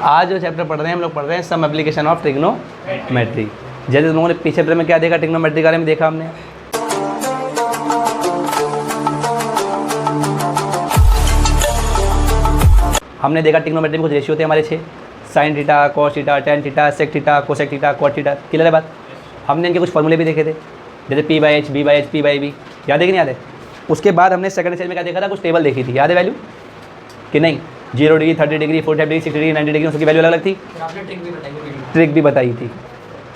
आज जो चैप्टर पढ़ रहे हैं हम लोग पढ़ रहे हैं सम एप्लीकेशन ऑफ ट्रिग्नोमेट्री। जैसे तुम लोगों ने पीछे चैप्टर में क्या देखा, ट्रिग्नोमेट्री के बारे में देखा हमने। हमने देखा ट्रिग्नोमेट्री में कुछ रेशियो थे हमारे 6, sine theta, cos theta, tan theta, sec theta, cosec theta, cot theta. Clear है बात। हमने इनके कुछ फॉर्मूले भी देखे थे, जैसे P/H, B/H, P/B। याद है कि नहीं याद है? उसके बाद हमने सेकंड स्टेज में क्या देखा था, कुछ टेबल देखी थी, याद है वैल्यू कि नहीं? 0 degree, 30 degree, 45 degree, 60 degree, 90 degree, उसकी वैल्यू अलग अलग थी। ट्रिक भी बताई थी।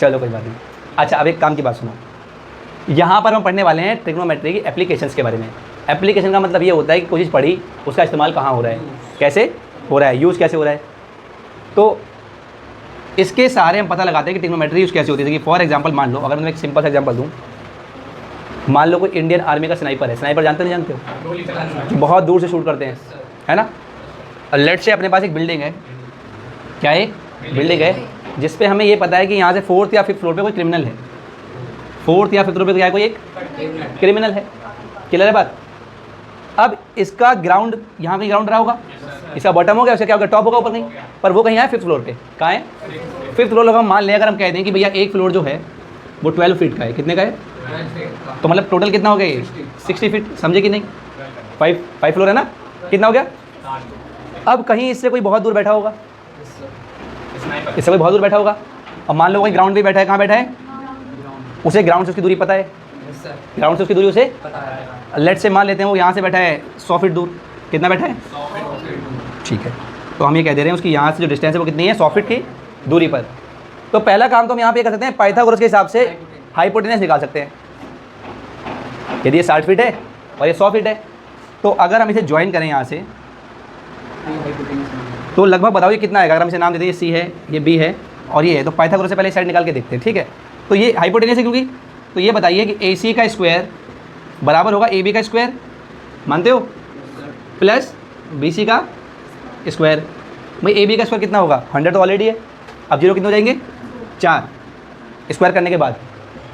चलो कोई बात नहीं। अच्छा अब एक काम की बात सुनो, यहाँ पर हम पढ़ने वाले हैं ट्रिग्नोमेट्री की एप्लीकेशंस के बारे में। एप्लीकेशन का मतलब ये होता है कि कोई चीज़ पढ़ी, उसका इस्तेमाल कहाँ हो रहा है, कैसे हो रहा है, यूज़ कैसे हो रहा है। तो इसके सारे हम पता लगाते हैं कि ट्रिग्नोमेट्री यूज़ कैसे होती है। कि फॉर एग्जांपल मान लो, अगर मैं एक सिंपल सा एग्जांपल दूँ, मान लो कोई इंडियन आर्मी का स्नाइपर है। स्नाइपर जानते नहीं जानते हो? बहुत दूर से शूट करते हैं, है ना। लेट से अपने पास एक बिल्डिंग है, क्या एक बिल्डिंग है जिस पे हमें ये पता है कि यहाँ से 4th या 5th फ्लोर पे कोई क्रिमिनल है। 4th या 5th फ्लोर पे क्या है, कोई एक क्रिमिनल है। क्लियर है बात। अब इसका ग्राउंड, यहाँ कहीं ग्राउंड रहा होगा, इसका बॉटम हो गया, उसका क्या होगा, टॉप होगा ऊपर कहीं, पर वो कहीं है 5th फ्लोर पे। कहाँ है? 5th floor. हम मान लें, अगर हम कह दें कि भैया एक फ्लोर जो है वो 12 फीट का है, कितने का है, तो मतलब टोटल कितना हो गया ये 60 फीट, समझे कि नहीं? 5 फ्लोर है ना, कितना हो गया। अब कहीं इससे कोई बहुत दूर बैठा होगा, इससे कोई बहुत दूर बैठा होगा, और मान लो कोई ग्राउंड पे बैठा है। कहाँ बैठा है? उसे ग्राउंड से उसकी दूरी पता है, ग्राउंड से उसकी दूरी उसे लेट से मान लेते हैं वो यहाँ से बैठा है 100 फीट दूर। कितना बैठा है? 100 फीट। ठीक है, तो हम ये कह दे रहे हैं उसकी यहाँ से जो डिस्टेंस है वो कितनी है, 100 फीट की दूरी पर। तो पहला काम तो हम यहाँ पे कर सकते हैं, पाइथागोरस के हिसाब से हाइपोटेनस निकाल सकते हैं। यदि ये 60 फीट है और ये 100 फीट है, तो अगर हम इसे ज्वाइन करें यहाँ से, तो लगभग बताओ ये कितना आएगा। अगर हम इसे नाम दे दें, ये C है, ये B है और ये है, तो पाइथागोरस से पहले साइड निकाल के देखते हैं। ठीक है, तो ये हाइपोटेनस है क्योंकि, तो ये बताइए कि AC का स्क्वायर बराबर होगा AB का स्क्वायर, मानते हो, प्लस BC का स्क्वायर। भाई AB का स्क्वायर कितना होगा, 100 तो ऑलरेडी है। अब 0 कितने हो जाएंगे, 4 स्क्वायर करने के बाद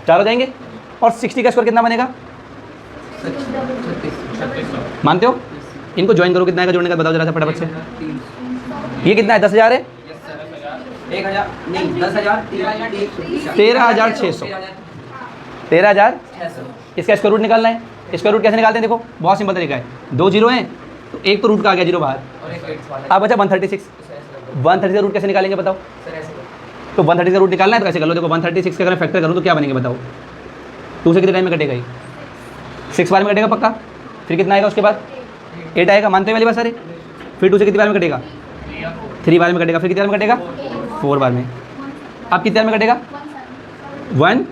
4 हो जाएंगे। और 60 का स्क्वायर कितना बनेगा, मानते हो? इनको ज्वाइन करो, कितना आएगा जोड़ने का, बताओ जरा सा फटाफट से। ये कितना है, 10,000 है, 13,600, 13,000। इसका स्क्वायर रूट निकालना है। स्क्वायर रूट कैसे निकालते हैं, देखो बहुत सिंपल तरीका है। 2 0 हैं तो एक तो रूट का आ गया 0 बाहर। अब बचा 136। 130 का रूट कैसे निकालेंगे बताओ? तो 130 का रूट निकालना है तो कैसे कर लो, देखो 136 का अगर फैक्टर करूँ तो क्या बनेंगे बताओ? 2 से कितने टाइम में कटेगा, 6 बार में कटेगा पक्का। फिर कितना आएगा उसके बाद, 8 आएगा, मानते हैं वाली बात सारे। फिर 2 से कितनी बार में कटेगा, 3 बार में कटेगा। फिर कितने बार में कटेगा, 4 बार में। अब कितने बार में कटेगा, 1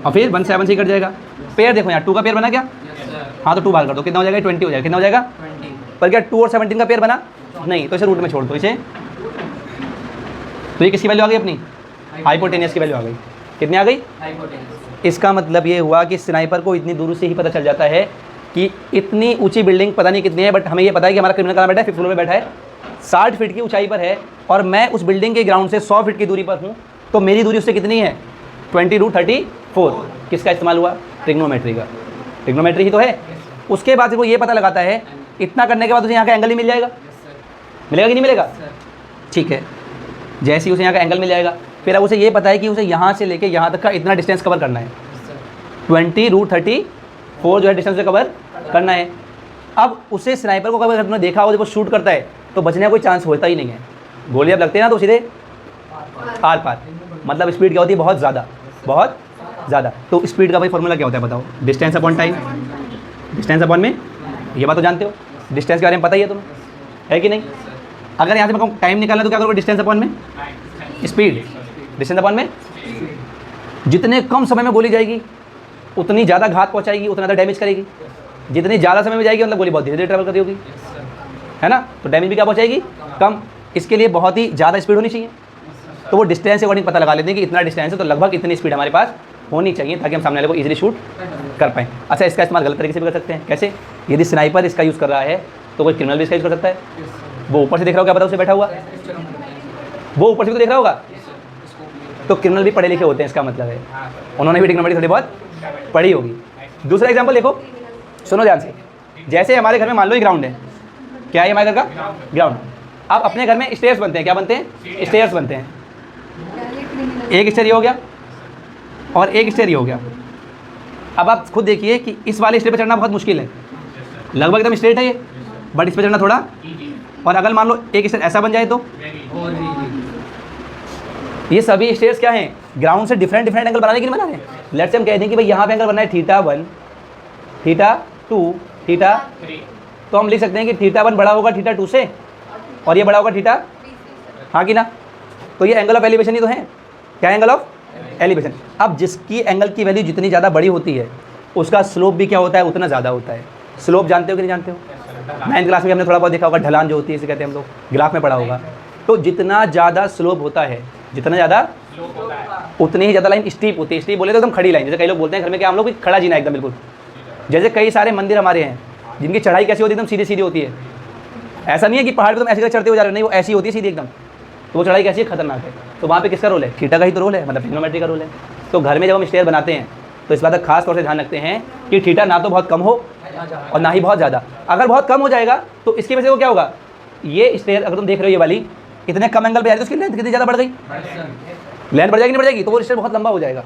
और फिर 1 7 से कट जाएगा। पेयर देखो यहाँ 2 का पेयर बना क्या, हाँ तो 2 बाहर कर दो, कितना हो जाएगा, 20 हो जाएगा। कितना हो जाएगा, पर क्या 2 और 17 का पेयर बना नहीं, तो इसे रूट में छोड़ दो इसे। तो ये किसकी वैल्यू आ गई, अपनी हाइपोटेनस की वैल्यू आ गई। कितनी आ गई, इसका मतलब ये हुआ कि स्नाइपर को इतनी दूर से ही पता चल जाता है कि इतनी ऊंची बिल्डिंग पता नहीं कितनी है, बट हमें ये पता है कि हमारा क्रिमिनल कहाँ बैठा है, 5th फ्लोर में बैठा है, 60 फीट की ऊंचाई पर है, और मैं उस बिल्डिंग के ग्राउंड से 100 फीट की दूरी पर हूँ। तो मेरी दूरी उससे कितनी है, 20√34। किसका इस्तेमाल हुआ, ट्रिग्नोमेट्री का। ट्रिग्नोमेट्री ही तो है। उसके बाद वो ये पता लगाता है, इतना करने के बाद उसे यहाँ का एंगल ही मिल जाएगा। मिलेगा कि नहीं मिलेगा, ठीक है। जैसे ही उसे यहाँ का एंगल मिल जाएगा, फिर अब उसे ये पता है कि उसे यहाँ से लेके यहाँ तक का इतना डिस्टेंस कवर करना है, 20√34 जो है डिस्टेंस से कवर करना है। अब उसे स्नाइपर को कभी तुमने देखा हो जब वो शूट करता है तो बचने का कोई चांस होता ही नहीं है। गोली अब लगते हैं ना तो सीधे आर पार, मतलब स्पीड क्या होती है, बहुत ज़्यादा, बहुत ज़्यादा। तो स्पीड का भाई फॉर्मूला क्या होता है बताओ, distance upon time. Distance upon में, ये बात तो जानते हो, डिस्टेंस के बारे में पता ही है तुम्हें, है कि नहीं? अगर यहाँ से मैं टाइम निकालना तो क्या करोगे, डिस्टेंस अपॉन में स्पीड। डिस्टेंस अपॉन में जितने कम समय में गोली जाएगी उतनी ज़्यादा घात पहुँचाएगी, उतना ज़्यादा डैमेज करेगी। जितनी ज़्यादा समय में जाएगी मतलब गोली बहुत धीरे धीरे ट्रैवल कर रही होगी, है ना, तो डैमेज भी क्या पहुँचाएगी, कम। इसके लिए बहुत ही ज़्यादा स्पीड होनी चाहिए। तो वो डिस्टेंस के अकॉर्डिंग पता लगा लेते हैं कि इतना डिस्टेंस है तो लगभग इतनी स्पीड हमारे पास होनी चाहिए ताकि हम सामने वाले को इजीली शूट कर पाएँ। अच्छा, इसका इस्तेमाल गलत तरीके से भी कर सकते हैं। कैसे, यदि स्नाइपर इसका यूज़ कर रहा है तो कोई क्रिमिनल भी इसका यूज़ कर सकता है। वो ऊपर से देख रहा होगा, क्या पता उसे बैठा हुआ, वो ऊपर से तो देख रहा होगा। तो क्रिमिनल भी पढ़े लिखे होते हैं, इसका मतलब है उन्होंने भी ट्रिग्नोमेट्री थोड़ी बहुत पढ़ी होगी। दूसरा एग्जाम्पल देखो, सुनो ध्यान से। जैसे हमारे घर में मान लो ये ग्राउंड है, क्या है हमारे घर का ग्राउंड। अब अपने घर में स्टेयर्स बनते हैं, क्या बनते हैं? स्टेयर्स बनते हैं। एक स्टेयर ये हो गया और एक स्टेयर ये हो गया। अब आप खुद देखिए कि इस वाले स्टेयर पर चढ़ना बहुत मुश्किल है, लगभग एकदम स्ट्रेट है ये, बट इस पर चढ़ना थोड़ा, और अगर मान लो एक स्टेयर ऐसा बन जाए तो ये सभी स्टेयर्स क्या हैं? ग्राउंड से डिफरेंट एंगल बनाने के लिए बना रहे हैं। लेट्स से हम कह दें कि भाई यहाँ पे एंगल बनना है θ1, θ2, θ3, तो हम लिख सकते हैं कि θ1 बड़ा होगा θ2 से और ये बड़ा होगा θ, हाँ कि ना? तो ये एंगल ऑफ एलिवेशन ही तो है। क्या एंगल ऑफ एलिवेशन? अब जिसकी एंगल की वैल्यू जितनी ज़्यादा बड़ी होती है उसका स्लोप भी क्या होता है? उतना ज़्यादा होता है। स्लोप जानते हो कि नहीं जानते हो? 9th क्लास में हमने थोड़ा बहुत देखा होगा, ढलान जो होती है इसे कहते हैं हम लोग, ग्राफ में पढ़ा होगा। तो जितना ज़्यादा स्लोप होता है, जितना ज़्यादा उतनी ही ज़्यादा लाइन स्टीप होती है। स्टीप बोले तो एकदम खड़ी लाइन, जैसे कई लोग बोलते हैं घर में क्या हम लोग खड़ा जीना एकदम बिल्कुल। जैसे कई सारे मंदिर हमारे हैं जिनकी चढ़ाई कैसी होती है? एकदम सीधी सीधी होती है। ऐसा नहीं है कि पहाड़ पर तुम ऐसे करके चढ़ते हो जा रहे हो, नहीं, वो ऐसी होती है सीधी एकदम। तो वो चढ़ाई कैसी है? खतरनाक है। तो वहाँ पे किसका रोल है? थीटा का ही तो रोल है, मतलब ट्रिग्नोमेट्री का रोल है। तो घर में जब हम स्टेयर बनाते हैं तो इस बात का खास तौर से ध्यान रखते हैं कि थीटा ना तो बहुत कम हो और ना ही बहुत ज़्यादा। अगर बहुत कम हो जाएगा तो इसकी वजह से वो क्या होगा? ये स्टेयर अगर तुम देख रहे हो ये वाली इतने कम एंगल पे आ रही है तो उसकी लेंथ कितनी ज़्यादा बढ़ गई? लेंथ बढ़ जाएगी नहीं बढ़ जाएगी? तो वो स्टेयर बहुत लंबा हो जाएगा,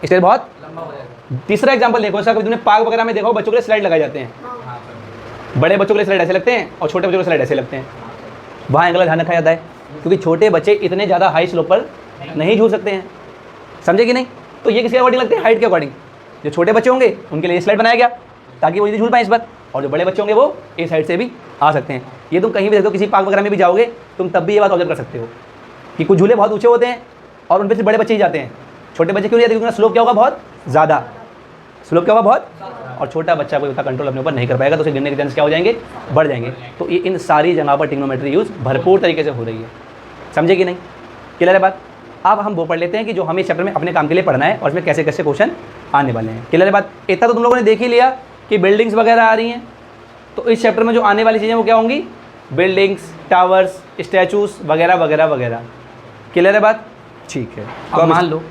स्टेयर बहुत लंबा हो जाएगा। तीसरा एग्जाम्पल देखो, ऐसा कभी तुमने पार्क वगैरह में देखो बच्चों के लिए स्लाइड लगाए जाते हैं, बड़े बच्चों के लिए स्लाइड ऐसे लगते हैं और छोटे बच्चों के स्लाइड ऐसे लगते हैं। वहाँ एंगल ध्यान रखा जाता है क्योंकि छोटे बच्चे इतने ज़्यादा हाई स्लोप पर नहीं झूल सकते हैं, समझे कि नहीं? तो ये किसके अकॉर्डिंग लगते हैं? हाइट के अकॉर्डिंग। जो छोटे बच्चे होंगे उनके लिए स्लाइड बनाया गया ताकि वो जल्दी झूल पाए इस पर, और जो बड़े बच्चे होंगे वो इस साइड से भी आ सकते हैं। ये तुम कहीं भी देखो, किसी पार्क वगैरह में भी जाओगे तुम तब भी ये बात ऑब्जर्व कर सकते हो कि कुछ झूले बहुत ऊँचे होते हैं और उन पर सिर्फ बड़े बच्चे ही जाते हैं, छोटे बच्चे क्यों नहीं जाते? क्योंकि स्लोप क्या होगा? बहुत ज़्यादा स्लोप क्या होगा? बहुत। और छोटा बच्चा कोई उतना कंट्रोल अपने ऊपर नहीं कर पाएगा तो उसे गिरने के चांस क्या हो जाएंगे? बढ़ जाएंगे। तो ये इन सारी जगह पर ट्रिग्नोमेट्री यूज़ भरपूर तरीके से हो रही है, समझे कि नहीं? क्लियर है बात? अब हम वो पढ़ लेते हैं कि जो हमें इस चैप्टर में अपने काम के लिए पढ़ना है और इसमें कैसे कैसे क्वेश्चन आने वाले हैं। क्लियर है बात? इतना तो तुम लोगों ने देख ही लिया कि बिल्डिंग्स वगैरह आ रही हैं, तो इस चैप्टर में जो आने वाली चीज़ें वो क्या होंगी? बिल्डिंग्स, टावर्स, स्टैचूज वगैरह वगैरह वगैरह। क्लियर है बात? ठीक है। तो मान लो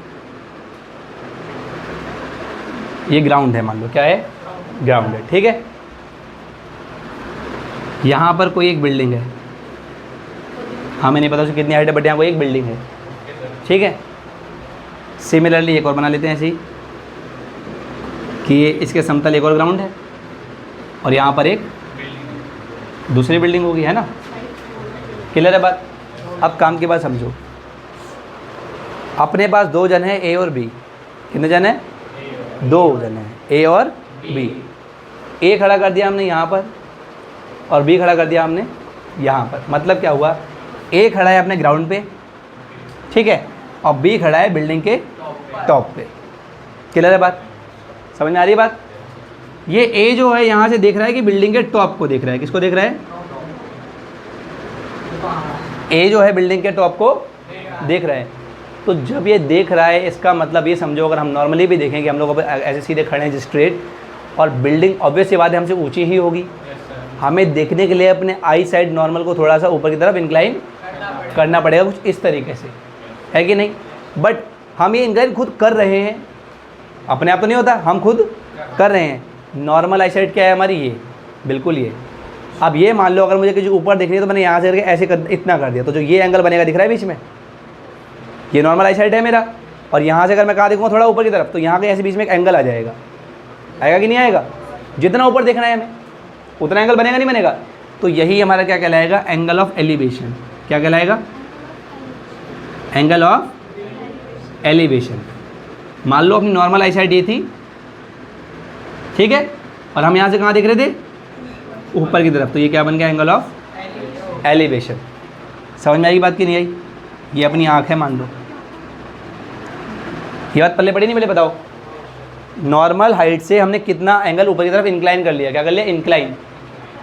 ये ग्राउंड है, मान लो क्या है? ग्राउंड है, ठीक है। यहाँ पर कोई एक बिल्डिंग है, हमें नहीं पता उसकी कितनी हाइट है, बट यहाँ कोई एक बिल्डिंग है, ठीक है। सिमिलरली एक और बना लेते हैं ऐसे ही कि ये इसके समतल एक और ग्राउंड है और यहाँ पर एक दूसरी बिल्डिंग होगी, है ना? क्लियर है बात? अब काम की बात समझो। अपने पास दो जन हैं, ए और बी। कितने जन हैं? दो जन हैं, ए और बी। ए खड़ा कर दिया हमने यहाँ पर और बी खड़ा कर दिया हमने यहाँ पर। मतलब क्या हुआ? ए खड़ा है अपने ग्राउंड पे, ठीक है, और बी खड़ा है बिल्डिंग के टॉप पे। क्लियर है बात? समझ में आ रही है बात? ये ए जो है यहाँ से देख रहा है कि बिल्डिंग के टॉप को देख रहा है। किसको देख रहा है? ए जो है बिल्डिंग के टॉप को देख रहा है। तो जब ये देख रहा है इसका मतलब ये समझो, अगर हम नॉर्मली भी देखें कि हम लोग ऐसे सीधे खड़े हैं स्ट्रेट, और बिल्डिंग ऑब्वियस सी बात है हमसे ऊंची ही होगी, हमें देखने के लिए अपने आई साइड नॉर्मल को थोड़ा सा ऊपर की तरफ इंक्लाइन करना पड़ेगा, कुछ इस तरीके से, है कि नहीं? बट हम ये इंक्लाइन खुद कर रहे हैं, अपने आप तो नहीं होता, हम खुद कर रहे हैं। नॉर्मल आई साइड क्या है हमारी? ये बिल्कुल ये। अब ये मान लो अगर मुझे कुछ ऊपर देखनी है तो मैंने यहाँ से करके ऐसे इतना कर दिया, तो जो ये एंगल बनेगा दिख रहा है बीच में, ये नॉर्मल आई साइड है मेरा, और यहाँ से अगर मैं कहाँ देखूँगा थोड़ा ऊपर की तरफ, तो यहाँ के ऐसे बीच में एक एंगल आ जाएगा। आएगा कि नहीं आएगा? जितना ऊपर देखना है हमें उतना एंगल बनेगा नहीं बनेगा? तो यही हमारा क्या कहलाएगा? Angle of elevation. क्या कहलाएगा? Angle of elevation. मान लो अपनी नॉर्मल आई साइड ये थी, ठीक है, और हम यहाँ से कहाँ देख रहे थे? ऊपर की तरफ, तो ये क्या बन गया? Angle of elevation. समझ में आई बात कि नहीं आई? ये अपनी आँख है मान लो, ये बात पल्ले पड़ी नहीं? पहले बताओ, नॉर्मल हाइट से हमने कितना एंगल ऊपर की तरफ इंक्लाइन कर लिया? क्या कर लिया? इंक्लाइन।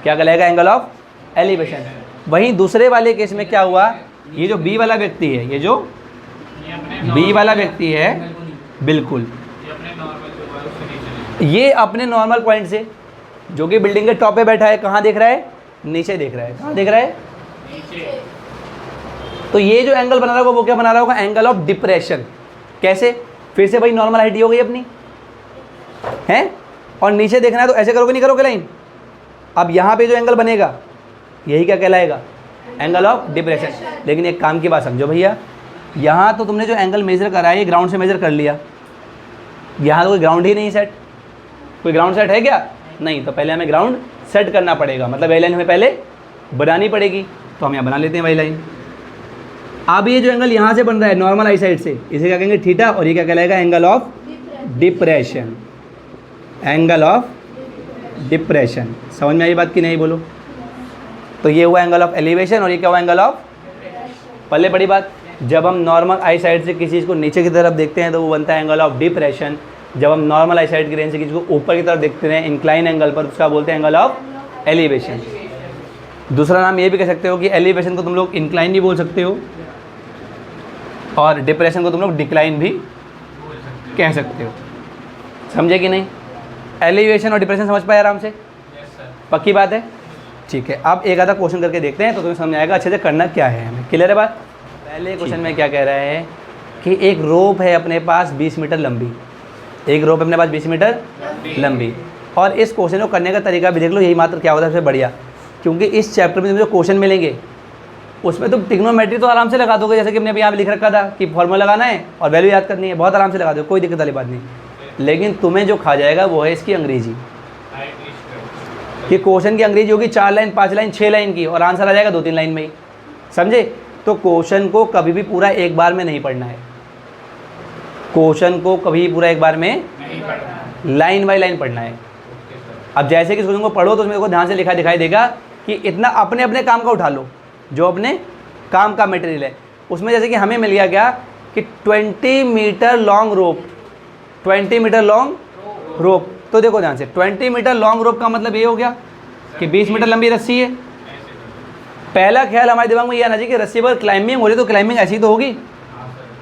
क्या कहलाएगा? Angle of elevation. वहीं दूसरे वाले केस में क्या हुआ? ये जो बी वाला व्यक्ति है, ये जो बी वाला व्यक्ति है, बिल्कुल ये अपने नॉर्मल पॉइंट से, जो कि बिल्डिंग के टॉप पे बैठा है, कहाँ देख रहा है? नीचे देख रहा है। कहाँ देख रहा है? नीचे। तो ये जो एंगल बना रहा होगा वो क्या बना रहा होगा? Angle of depression. कैसे? फिर से भाई नॉर्मल हाइट हो गई अपनी, है, और नीचे देखना है तो ऐसे करोगे नहीं करोगे लाइन? अब यहाँ पे जो एंगल बनेगा यही क्या कहलाएगा? Angle of depression. लेकिन एक काम की बात समझो भैया, यहाँ तो तुमने जो एंगल मेजर करा है ये ग्राउंड से मेजर कर लिया, यहाँ तो कोई ग्राउंड ही नहीं सेट। कोई ग्राउंड सेट है क्या? नहीं। तो पहले हमें ग्राउंड सेट करना पड़ेगा, मतलब वाई लाइन हमें पहले बनानी पड़ेगी। तो हम यहाँ बना लेते हैं वाई लाइन। अब ये जो एंगल यहाँ से बन रहा है नॉर्मल आई साइड से, इसे क्या कहेंगे? थीटा। और ये क्या कहलाएगा? Angle of depression. Angle of depression. समझ में आई बात कि नहीं? बोलो। तो ये हुआ एंगल ऑफ एलिवेशन और ये क्या हुआ? Angle of. पहले बड़ी बात, जब हम नॉर्मल आई साइड से किसी चीज़ को नीचे की तरफ देखते हैं तो वो बनता है एंगल ऑफ डिप्रेशन। जब हम नॉर्मल आई साइड की रेंज से किसी को ऊपर की तरफ देखते हैं इंक्लाइन एंगल पर, उसका बोलते हैं एंगल ऑफ एलिवेशन। दूसरा नाम ये भी कह सकते हो कि एलिवेशन को तुम लोग इंक्लाइन भी बोल सकते हो और डिप्रेशन को तुम लोग डिक्लाइन भी कह सकते हो। समझे कि नहीं? एलिवेशन और डिप्रेशन समझ पाए आराम से? पक्की बात है? ठीक है। अब एक आधा क्वेश्चन करके देखते हैं तो तुम्हें समझ आएगा अच्छे से करना क्या है हमें। क्लियर है बात? पहले क्वेश्चन में क्या कह रहा है कि एक रोप है अपने पास 20 मीटर लंबी। एक रोप अपने पास 20 मीटर लंबी। और इस क्वेश्चन को करने का तरीका भी देख लो, यही मात्र क्या होता है सबसे बढ़िया। क्योंकि इस चैप्टर में तुम्हें जो क्वेश्चन मिलेंगे उसमें तुम ट्रिग्नोमेट्री तो आराम से लगा दोगे, जैसे कि हमने अभी यहाँ लिख रखा था कि फॉर्मूला लगाना है और वैल्यू याद करनी है, बहुत आराम से लगा दो, कोई दिक्कत वाली बात नहीं। लेकिन तुम्हें जो खा जाएगा वो है इसकी अंग्रेजी। कि क्वेश्चन की अंग्रेजी होगी 4 लाइन, 5 लाइन, 6 लाइन की और आंसर आ जाएगा 2-3 लाइन में ही। समझे? तो क्वेश्चन को कभी भी पूरा एक बार में नहीं पढ़ना है। क्वेश्चन को कभी पूरा एक बार में लाइन बाय लाइन पढ़ना है। अब जैसे कि क्वेश्चन को पढ़ो तो उसमें देखो ध्यान से लिखा दिखाई देगा कि इतना अपने अपने काम का उठा लो, जो अपने काम का मटेरियल है उसमें। जैसे कि हमें मिल गया क्या कि 20 metre long rope, 20 metre long rope. तो देखो ध्यान से, 20 मीटर लॉन्ग रोप का मतलब ये हो गया कि 20 मीटर लंबी रस्सी है। पहला ख्याल हमारे दिमाग में ये आना चाहिए कि रस्सी पर क्लाइंबिंग हो रही, तो क्लाइंबिंग ऐसी तो होगी,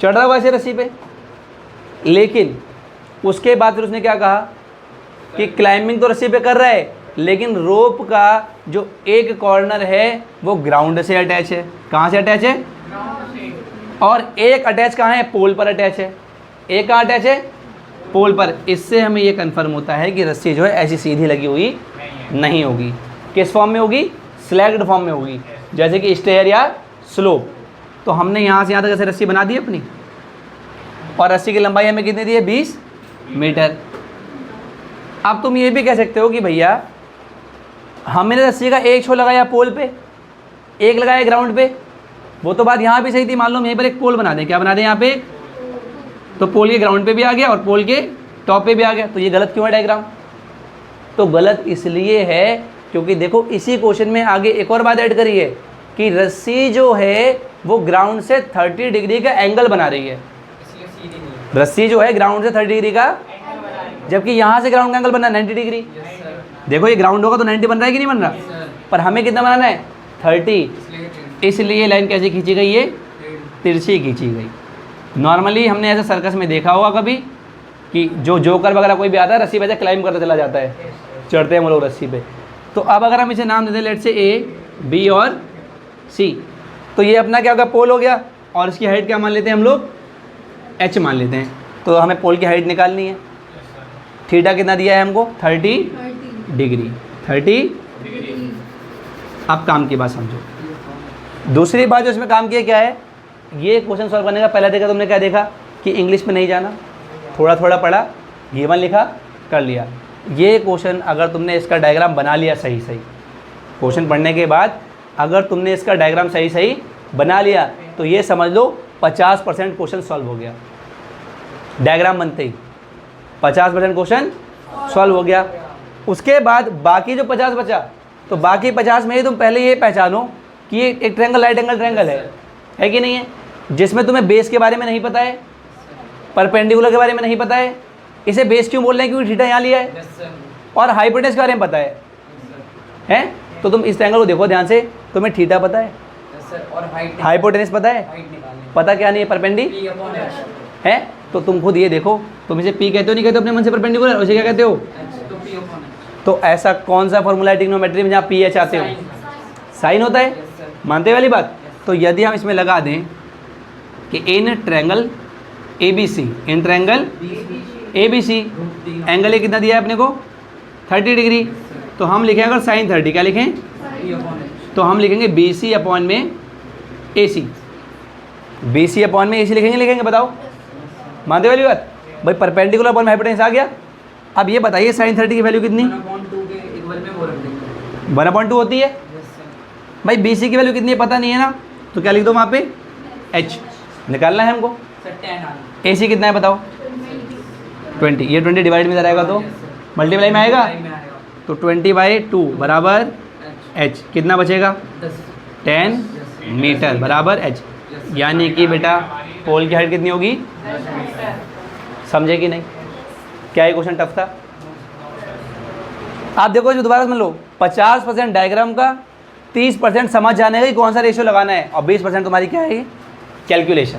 चढ़ रहा हुआ ऐसे रस्सी पे। लेकिन उसके बाद फिर उसने क्या कहा कि क्लाइंबिंग तो रस्सी पे कर रहा है, लेकिन रोप का जो एक कॉर्नर है वो ग्राउंड से अटैच है। कहाँ से अटैच है? और एक अटैच कहाँ है? पोल पर अटैच है। एक कहाँ अटैच है? पोल पर। इससे हमें ये कंफर्म होता है कि रस्सी जो है ऐसी सीधी लगी हुई नहीं होगी। किस फॉर्म में होगी? स्लैग्ड फॉर्म में होगी, जैसे कि स्टेयर या स्लोप। तो हमने यहाँ से यहाँ तक ऐसे रस्सी बना दी अपनी, और रस्सी की लंबाई हमें कितनी दी है? 20 मीटर। अब तुम ये भी कह सकते हो कि भैया हमने रस्सी का एक छोर लगाया पोल पे, एक लगाया ग्राउंड पे। वो तो बात यहाँ भी सही थी। मान लो हम यहीं पर एक पोल बना दें। क्या बना दें यहाँ पे? तो पोल के ग्राउंड पे भी आ गया और पोल के टॉप पे भी आ गया। तो ये गलत क्यों है डायग्राम? तो गलत इसलिए है क्योंकि देखो इसी क्वेश्चन में आगे एक और बात ऐड करी है कि रस्सी जो है वो ग्राउंड से 30 डिग्री का एंगल बना रही है। रस्सी जो है ग्राउंड से 30 डिग्री का, जबकि यहाँ से ग्राउंड का एंगल बनना 90 डिग्री। देखो ये ग्राउंड होगा तो 90 बन रहा है कि नहीं बन रहा? पर हमें कितना बनाना है? 30। इसलिए लाइन कैसे खींची गई है? तिरछी खींची गई। नॉर्मली हमने ऐसे सर्कस में देखा होगा कभी कि जो जोकर वगैरह कोई भी आता है रस्सी पे क्लाइंब करता चला जाता है, चढ़ते हैं वो लोग रस्सी पे। तो अब अगर हम इसे नाम देते हैं लेट से ए, बी और सी, तो ये अपना क्या होगा? पोल हो गया। और इसकी हाइट क्या मान लेते हैं हम लोग? एच मान लेते हैं। तो हमें पोल की हाइट निकालनी है। थीटा कितना दिया है हमको? 30 डिग्री। 30। अब काम की बात समझो। दूसरी बात जो इसमें काम किया क्या है, ये क्वेश्चन सॉल्व करने का पहला देखा तुमने क्या देखा कि इंग्लिश में नहीं जाना, थोड़ा थोड़ा पढ़ा, गिवन लिखा, कर लिया। ये क्वेश्चन अगर तुमने इसका डायग्राम बना लिया सही सही, क्वेश्चन पढ़ने के बाद अगर तुमने इसका डायग्राम सही सही बना लिया तो ये समझ लो 50% क्वेश्चन सॉल्व हो गया। डायग्राम बनते ही 50% क्वेश्चन सॉल्व हो गया। उसके बाद बाकी जो 50 बचा, तो बाकी 50 में ही तुम पहले ये पहचानो कि ये एक ट्रायंगल राइट एंगल ट्रायंगल है कि नहीं है, जिसमें तुम्हें बेस के बारे में नहीं पता है, परपेंडिकुलर के बारे में नहीं पता है। इसे बेस क्यों बोल रहे हैं? क्योंकि थीटा यहाँ लिया है, और हाइपोटेनस के बारे में पता है? तो तुम इस ट्रायंगल को देखो ध्यान से, तुम्हें थीटा पता है और हाइपोटेनस पता है, पता क्या नहीं है? परपेंडी है। तो तुम खुद ये देखो, तुम इसे पी कहते हो नहीं कहते हो अपने मन से परपेंडिकुलर, उसे क्या कहते हो? तो ऐसा कौन सा फॉर्मूला है ट्रिग्नोमेट्री में जहाँ पी एच आते हो? साइन होता है। मानते वाली बात। तो यदि हम इसमें लगा दें कि in triangle ABC, in triangle ABC angle ये कितना दिया है अपने को? 30 डिग्री। तो हम लिखें अगर साइन 30, क्या लिखें? तो हम लिखेंगे बी सी अपॉन में ए सी, बी सी अपॉन में ए सी लिखेंगे बताओ, मानते वाली बात भाई। परपेंडिकुलर अपॉन हाइपोटेन्यूस आ गया। अब ये बताइए साइन 30 की वैल्यू कितनी, 1/2 होती है भाई। बी सी की वैल्यू कितनी है पता नहीं है ना, तो क्या लिख दो वहाँ पे एच, निकालना है हमको। ए सी कितना है बताओ 20, ये 20 डिवाइड में रहेगा तो मल्टीप्लाई में आएगा, तो 20/2 बराबर एच, कितना बचेगा 10 मीटर बराबर एच। यानी कि बेटा पोल की हाइट कितनी होगी, समझे कि नहीं? क्या ये क्वेश्चन टफ था? आप देखो जो दोबारा समझ लो, 50% डायग्राम का, 30% समझ जाने का कि कौन सा रेशियो लगाना है, और 20% तुम्हारी क्या है, कैलकुलेशन।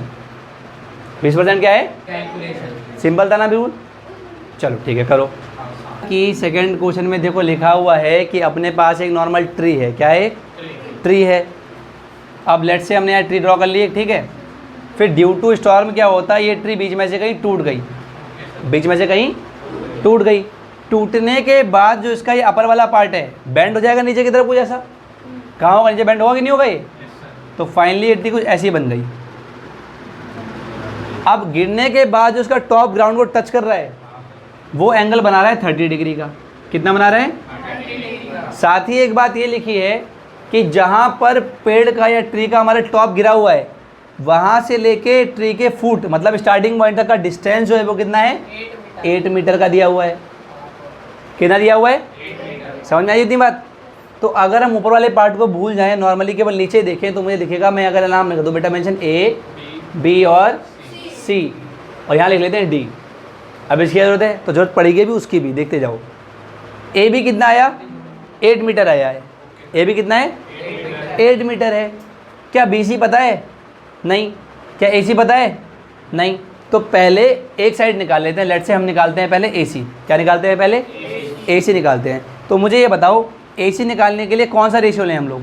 20% क्या है, कैलकुलेशन। सिंपल था ना बिल्कुल। चलो ठीक है करो। कि सेकंड क्वेश्चन में देखो लिखा हुआ है कि अपने पास एक नॉर्मल ट्री है, क्या है, ट्री है। अब लेट से हमने यहाँ ट्री ड्रॉ कर ली, ठीक है। फिर ड्यू टू स्टॉर्म क्या होता है, ये ट्री बीच में से कहीं टूट गई, बीच में से कहीं टूट गई। टूटने के बाद जो इसका ये अपर वाला पार्ट है बेंड हो जाएगा नीचे की तरफ कुछ ऐसा, कहाँ होगा, नीचे बेंड होगा कि नहीं होगा ये? तो फाइनली ये ट्री कुछ ऐसी बन गई। अब गिरने के बाद जो उसका टॉप ग्राउंड को टच कर रहा है वो एंगल बना रहा है 30 डिग्री का। कितना बना रहा है, 30 डिग्री का। साथ ही एक बात ये लिखी है कि जहाँ पर पेड़ का या ट्री का हमारा टॉप गिरा हुआ है वहाँ से लेके ट्री के फुट मतलब स्टार्टिंग पॉइंट तक का डिस्टेंस जो है वो कितना है, 8 मीटर का दिया हुआ है। कितना दिया हुआ है, समझ में आई इतनी बात? तो अगर हम ऊपर वाले पार्ट को भूल जाएं, नॉर्मली केवल नीचे देखें, तो मुझे दिखेगा, मैं अगर नाम लिख दूँ बेटा मेंशन ए बी और सी, और यहाँ लिख लेते हैं डी। अब इसकी ज़रूरत है तो जरूरत पड़ेगी भी उसकी भी, देखते जाओ। ए बी कितना आया, 8 मीटर आया है। ए बी कितना है, 8 मीटर है। क्या बी सी पता है, नहीं। क्या ए सी पता है, नहीं। तो पहले एक साइड निकाल लेते हैं, लेट से हम निकालते हैं पहले ए सी। क्या निकालते हैं पहले, ए सी निकालते हैं। तो मुझे ये बताओ ए सी निकालने के लिए कौन सा रेशियो लें हम लोग,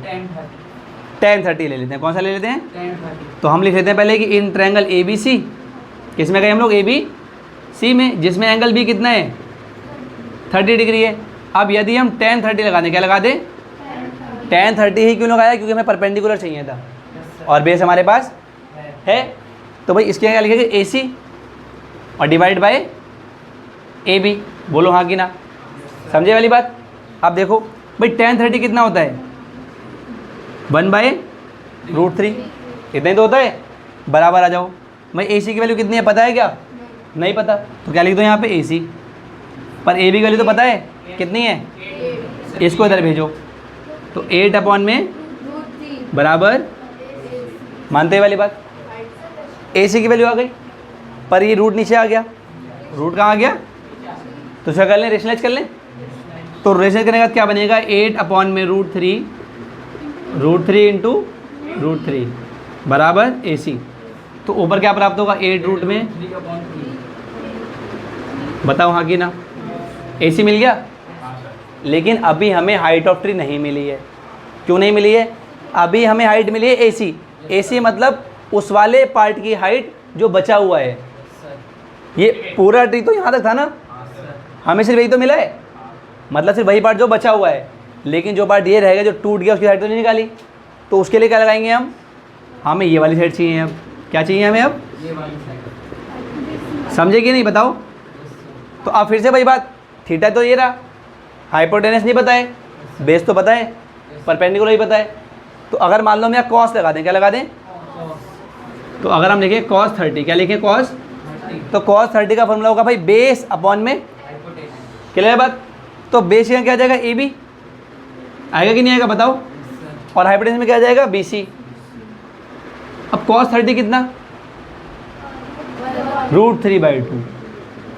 10-30 ले लेते हैं। कौन सा ले लेते हैं, 10-30। तो हम लिख लेते हैं पहले कि इन ट्रायंगल ए बी सी, किस में गए हम लोग, ए बी सी में, जिसमें एंगल बी कितना है, 30 डिग्री है। अब यदि हम 10-30 लगा दें, क्या लगा दें, 10-30 ही क्यों लगाया, क्योंकि हमें परपेंडिकुलर चाहिए था और बेस हमारे पास है। तो भाई इसके क्या लिखेंगे, ए सी और डिवाइड बाय ए बी। बोलो हाँ कि ना, समझे वाली बात? अब देखो भाई 10-30 कितना होता है, 1/√3, इतना ही तो होता है। बराबर आ जाओ। भाई ए सी की वैल्यू कितनी है पता है क्या, नहीं पता, तो क्या लिख दो यहाँ पे ए सी। पर ए बी की वैल्यू तो पता है कितनी है, इसको इधर भेजो। तो 8 में बराबर, मानते वाली बात, ए सी की वैल्यू आ गई, पर ये रूट नीचे आ गया। रूट कहाँ आ गया, तो क्या कर लें, रेशनलाइज कर लें। तो रेशनलाइज करने के बाद क्या बनेगा, 8/√3 इंटू √3 बराबर ए सी। तो ऊपर क्या प्राप्त होगा, 8 रूट में, बताओ हाँ कि ना, ए सी मिल गया। लेकिन अभी हमें हाइट ऑफ ट्री नहीं मिली है। क्यों नहीं मिली है, अभी हमें हाइट मिली है ए सी। ए सी मतलब उस वाले पार्ट की हाइट जो बचा हुआ है। ये पूरा ट्री तो यहाँ तक था ना, हमें सिर्फ यही तो मिला है, मतलब सिर्फ वही पार्ट जो बचा हुआ है। लेकिन जो पार्ट ये रहेगा जो टूट गया उसकी हाइट तो नहीं निकाली, तो उसके लिए क्या लगाएंगे हम, हमें ये वाली साइड चाहिए। अब क्या चाहिए हमें, अब ये वाली साइड। समझे कि नहीं बताओ? तो अब फिर से वही बात, थीटा तो ये रहा, हाइपोटेनस नहीं पता है, बेस तो पता है, परपेंडिकुलर ही पता है। तो अगर मान लो हम यहाँ कॉस लगा दें, क्या लगा दें, तो अगर हम लिखें cos 30, क्या लिखें cos, तो cos 30 का फॉर्मूला होगा भाई बेस अपॉन में, क्लियर है बात? तो बेस यहाँ क्या आ जाएगा, ए बी आएगा कि नहीं आएगा बताओ, और हाइपोटेनस में क्या आ जाएगा, बी सी। अब cos 30 कितना, √3/2,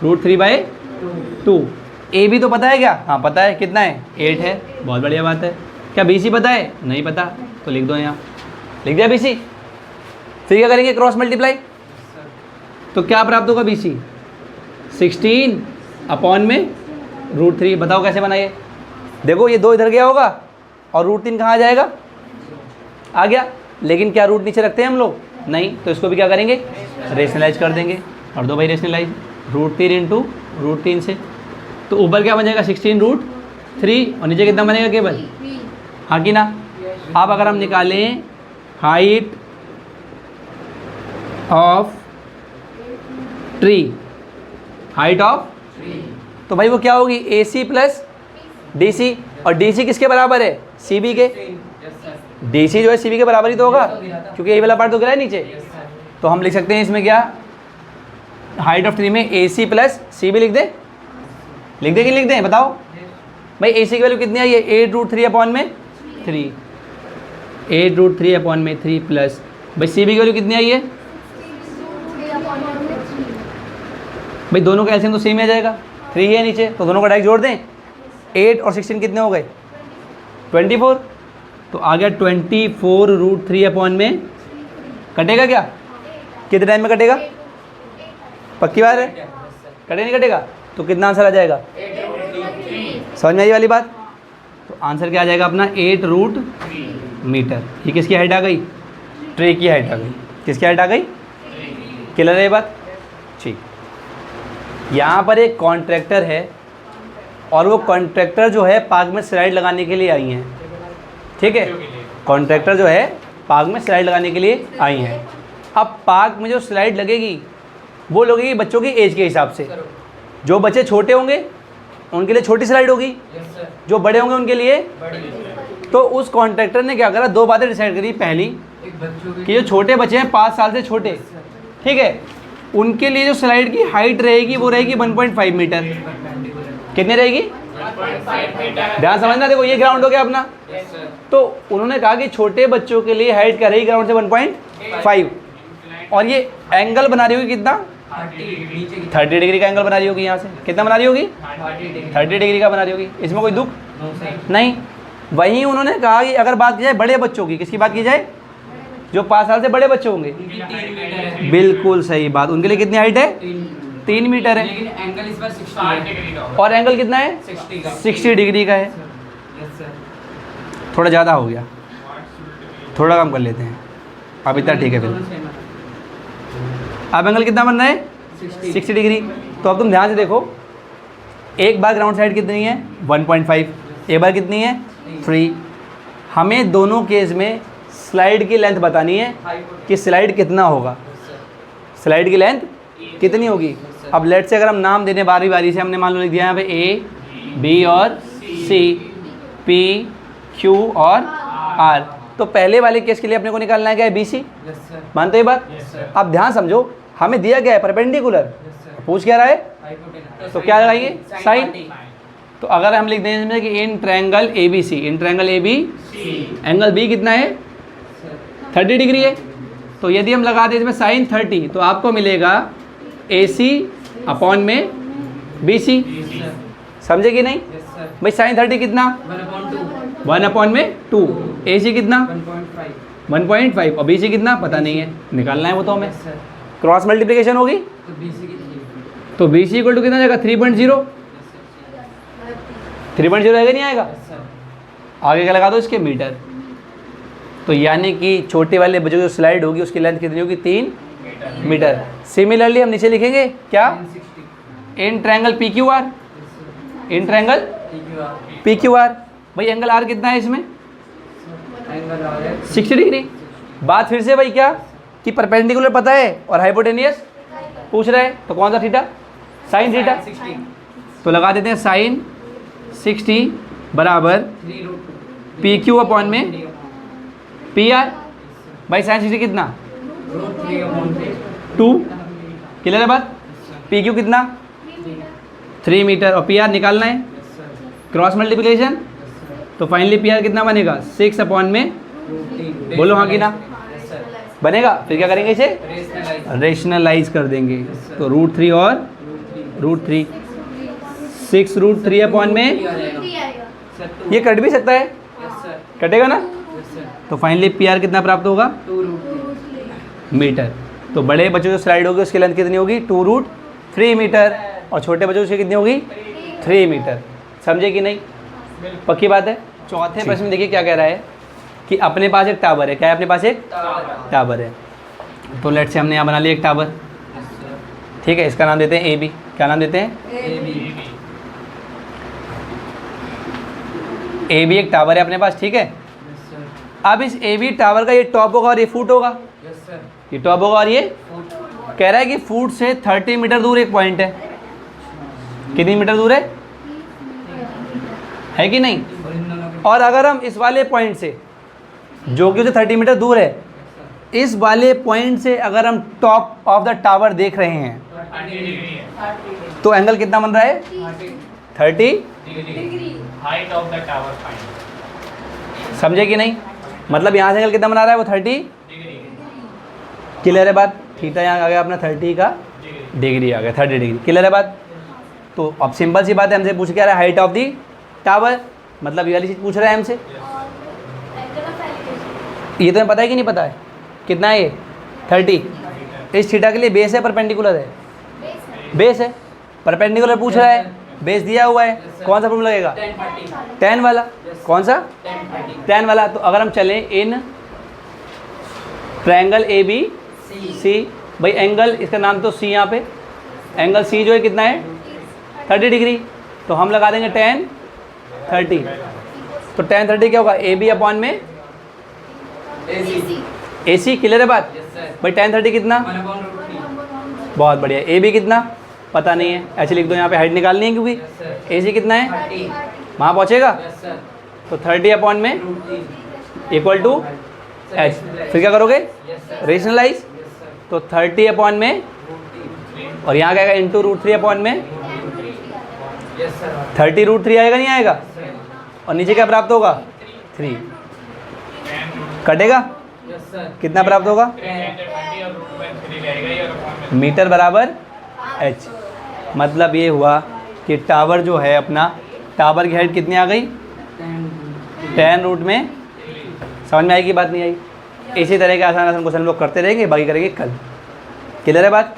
√3/2। ए बी तो पता है क्या, हाँ पता है, कितना है, 8 है, बहुत बढ़िया बात है। क्या बी सी पता है, नहीं पता, तो लिख दो यहाँ, लिख दिया बी सी। फिर क्या करेंगे, क्रॉस मल्टीप्लाई, तो क्या प्राप्त होगा, बी सी 16/√3। बताओ कैसे बनाइए, देखो ये 2 इधर गया होगा और √3 कहाँ आ जाएगा, आ गया। लेकिन क्या रूट नीचे रखते हैं हम लोग, नहीं, तो इसको भी क्या करेंगे, रेशनलाइज कर देंगे। और दो भाई रेशनलाइज, √3 इंटू √3 से, तो ऊपर क्या बन जाएगा 16√3 और नीचे कितना बनेगा केवल, हाँ कि ना। अब अगर हम निकालें height of tree, height of, तो भाई वो क्या होगी, ए सी प्लस डी सी, और डी सी किसके बराबर है, सी बी के। डी सी जो है सी बी के बराबर ही तो होगा, क्योंकि ये वाला पार्ट तो गिरा है नीचे। तो हम लिख सकते हैं इसमें क्या, हाइट ऑफ ट्री में ए सी प्लस सी बी लिख दें, लिख दें कि लिख दें, बताओ भाई। ए सी की वैल्यू कितनी आई है, 8√3/3, 8√3/3 प्लस भाई सी बी की वैल्यू कितनी आई है भाई, दोनों का एलसीएम तो सेम आ जाएगा, 3 है नीचे, तो दोनों का डायरेक्ट जोड़ दें। 8 और 16 कितने हो गए, 24, तो आ गया 24√3 में कटेगा क्या, कितने टाइम में कटेगा, पक्की बात है, कटे नहीं कटेगा, तो कितना आंसर आ जाएगा, समझ में आई वाली बात। तो आंसर क्या आ जाएगा अपना 8√मीटर। ये किसकी हाइट आ गई, ट्रे की हाइट आ गई, किसकी हाइट आ गई, क्लियर है ये बात, ठीक। यहाँ पर एक कॉन्ट्रैक्टर है और वो कॉन्ट्रैक्टर जो है पार्क में स्लाइड लगाने के लिए आई हैं, ठीक है, कॉन्ट्रैक्टर जो है पार्क में स्लाइड लगाने के लिए आई हैं। अब पार्क में जो स्लाइड लगेगी वो लगेगी बच्चों की एज के हिसाब से, जो बच्चे छोटे होंगे उनके लिए छोटी स्लाइड होगी, जो बड़े होंगे उनके लिए बड़ी। तो उस कॉन्ट्रैक्टर ने क्या करा, दो बातें डिसाइड करी। पहली कि जो छोटे बच्चे हैं 5 साल से छोटे, ठीक है, उनके लिए जो स्लाइड की हाइट रहेगी वो रहेगी 1.5 मीटर। कितनी रहेगी, ध्यान समझना, देखो ये ग्राउंड हो गया अपना। तो उन्होंने कहा कि छोटे बच्चों के लिए हाइट क्या रहेगी ग्राउंड से 1.5, और ये एंगल बना रही होगी कितना, 30 डिग्री का एंगल बना रही होगी। यहाँ से कितना बना रही होगी, 30 डिग्री का बना रही होगी, इसमें कोई दुख नहीं। वहीं उन्होंने कहा कि अगर बात की जाए बड़े बच्चों की, किसकी बात की जाए, जो 5 साल से बड़े बच्चे होंगे, बिल्कुल सही बात, उनके लिए कितनी हाइट है, 3 मीटर है, लेकिन एंगल इस बार 60 और एंगल कितना है, 60 डिग्री का है। थोड़ा ज़्यादा हो गया, थोड़ा कम कर लेते हैं, अब इतना ठीक है। फिर अब एंगल कितना बनना है, 60 डिग्री। तो अब तुम ध्यान से देखो, एक बार ग्राउंड साइड कितनी है 1.5, एक बार कितनी है 3। हमें दोनों केस में स्लाइड की लेंथ बतानी है कि स्लाइड कितना होगा, स्लाइड की लेंथ कितनी होगी। अब लेट से अगर हम नाम देने बारी बारी से, हमने मान लो लिख दिया यहाँ पे ए, बी और सी, पी, क्यू और आर। तो पहले वाले केस के लिए अपने को निकालना है क्या है, बी सी, मानते हो ये बात। अब ध्यान समझो, हमें दिया गया है परपेंडिकुलर, पूछ क्या रहा है, तो क्या लगाएंगे, साइन। तो अगर हम लिख दें इसमें कि in triangle A B C, in triangle A B, angle B कितना है 30 डिग्री है। तो यदि हम लगा दें इसमें साइन 30, तो आपको मिलेगा ए सी अपॉन में बी सी, समझे कि नहीं भाई। साइन 30 कितना, 1/2, ए सी कितना 1.5 और बी सी कितना पता नहीं है, निकालना है वो तो हमें। क्रॉस मल्टीप्लिकेशन होगी तो बी सी इक्वल टू कितना जाएगा 3.0, 3.0 आएगा नहीं आएगा, आगे क्या लगा दो इसके मीटर। तो यानी कि छोटे वाले बच्चों की जो स्लाइड होगी उसकी लेंथ कितनी होगी 3 मीटर। सिमिलरली हम नीचे लिखेंगे क्या, in triangle P Q R, in triangle P Q R. भाई एंगल आर कितना है इसमें 60 डिग्री। बात फिर से भाई क्या कि परपेंडिकुलर पता है और हाइपोटेनियस पूछ रहा है, तो कौन सा थीटा, साइन थीटा। तो लगा देते हैं साइन 60 बराबर पी क्यू अपॉन में पी आर। भाई साइन 60 कितना 2, क्लियर है बात। पी क्यू कितना 3 मीटर और पी आर निकालना है, क्रॉस मल्टीप्लिकेशन। तो फाइनली पी आर कितना बनेगा 6 अपॉन में, बोलो हाँ कि ना बनेगा। फिर क्या करेंगे, इसे रेशनलाइज कर देंगे। तो √3 और √3, 6√3 अपॉन में, ये कट भी सकता है, कटेगा ना। तो फाइनली पी आर कितना प्राप्त होगा 2 मीटर। तो बड़े बच्चों जो स्लाइड होगी उसकी लेंथ कितनी होगी 2√3 मीटर और छोटे बच्चों की कितनी होगी 3 मीटर। समझे कि नहीं, पक्की बात है। चौथे प्रश्न में देखिए क्या कह रहा है कि अपने पास एक टावर है। क्या है, अपने पास एक टावर है। तो लेट से हमने यहाँ बना लिया एक टावर, ठीक है, इसका नाम देते हैं ए बी। क्या नाम देते हैं, ए बी एक टावर है अपने पास, ठीक है। अब इस ए बी टावर का ये टॉप होगा और ये फुट होगा, Yes, sir. ये टॉप होगा और ये Foot. कह रहा है कि फुट से 30 मीटर दूर एक पॉइंट है। कितनी मीटर दूर है कि नहीं? और इन दोनों के और अगर हम इस वाले पॉइंट से, जो कि उसे 30 मीटर दूर है, इस वाले पॉइंट से अगर हम टॉप ऑफ द टावर देख रहे हैं 30 डिग्री है। तो एंगल कितना बन रहा है? 30 degree. Height of the tower find. समझे कि नहीं? मतलब यहाँ से एंगल कितना बना रहा है वो 30 डिग्री। क्लियर है बात? थीटा यहाँ आ गया अपना 30 का डिग्री। डिग्री आ गया, 30 डिग्री। क्लियर है बात? तो अब सिंपल सी बात है, हमसे पूछ क्या रहा है? हाइट ऑफ दी टावर, मतलब ये वाली चीज़ पूछ रहा है हमसे। ये तुम्हें पता है कि नहीं पता है? कितना है ये? 30। इस थीटा के लिए बेस है परपेंडिकुलर है? बेस है। परपेंडिकुलर पूछ रहा है, बेस दिया हुआ है, कौन सा फॉर्मूला लगेगा? 10 tan वाला। कौन सा? 30 tan वाला। तो अगर हम चलें इन ट्रायंगल ए बी सी, भाई एंगल इसका नाम तो सी, यहाँ पे एंगल सी जो है कितना है? 30 डिग्री। तो हम लगा देंगे tan 30। तो tan 30 क्या होगा? ए बी अपॉन में ए सी। क्लियर है बात? Yes sir. भाई tan 30 कितना? 1/√3। बहुत बढ़िया। ए बी कितना पता नहीं है, ऐसे लिख दो, यहाँ पे हाइट निकालनी है क्योंकि यस सर। ए सी कितना है 30। वहाँ पहुँचेगा। Yes sir. तो 30 अपॉन में √3। Equal to H. फिर क्या करोगे? Yes sir. Rationalise. Yes sir. तो 30 अपॉन में √3। और यहाँ क्या आएगा? इंटू √3 अपॉन में यस सर। 30 √3 आएगा, नहीं आएगा? सर। और नीचे क्या प्राप्त होगा? 3 कटेगा। Yes sir. कितना प्राप्त होगा? 10। मीटर बराबर एच। मतलब ये हुआ कि टावर जो है अपना, टावर की हाइट कितनी आ गई? 10 रूट में। समझ में आएगी बात? नहीं आई? इसी तरह के आसान आसान क्वेश्चन हम लोग करते रहेंगे, बाकी करेंगे कल। क्लियर है बात?